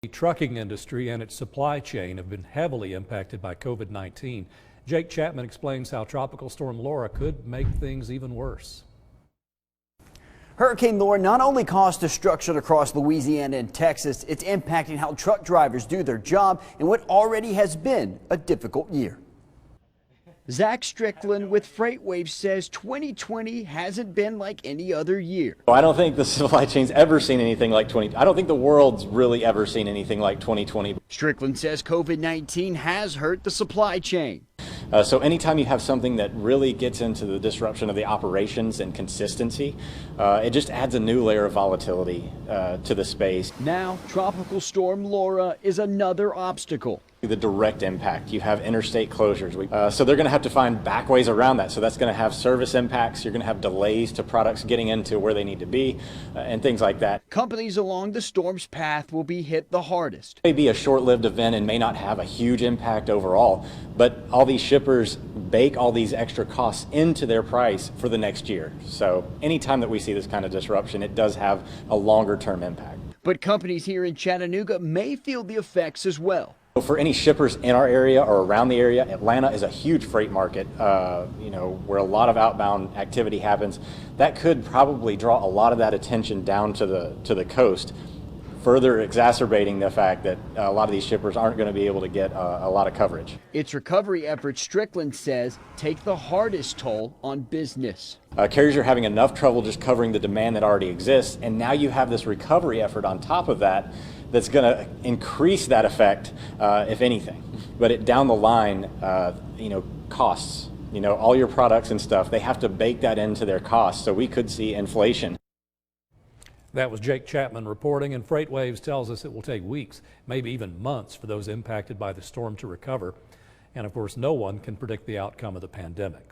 The trucking industry and its supply chain have been heavily impacted by COVID-19. Jake Chapman explains how Tropical Storm Laura could make things even worse. Hurricane Laura not only caused destruction across Louisiana and Texas, it's impacting how truck drivers do their job in what already has been a difficult year. Strickland with Freightwaves says 2020 hasn't been like any other year. I don't think the supply chain's ever seen anything like I don't think the world's really ever seen anything like 2020. Strickland says COVID-19 has hurt the supply chain. So anytime you have something that really gets into the disruption of the operations and consistency, it just adds a new layer of volatility to the space. Now, Tropical Storm Laura is another obstacle. The direct impact. You have interstate closures. So they're going to have to find back ways around that. So that's going to have service impacts. You're going to have delays to products getting into where they need to be and things like that. Companies along the storm's path will be hit the hardest. It may be a short-lived event and may not have a huge impact overall, but all these shippers bake all these extra costs into their price for the next year. So anytime that we see this kind of disruption, it does have a longer-term impact. But companies here in Chattanooga may feel the effects as well. For any shippers in our area or around the area, Atlanta is a huge freight market, where a lot of outbound activity happens. That could probably draw a lot of that attention down to the coast, further exacerbating the fact that a lot of these shippers aren't going to be able to get a lot of coverage. Its recovery efforts, Strickland says, take the hardest toll on business. Carriers are having enough trouble just covering the demand that already exists, and now you have this recovery effort on top of that that's going to increase that effect, if anything. But down the line, costs, all your products and stuff, they have to bake that into their costs, so we could see inflation. That was Jake Chapman reporting, and Freightwaves tells us it will take weeks, maybe even months, for those impacted by the storm to recover. And of course, no one can predict the outcome of the pandemic.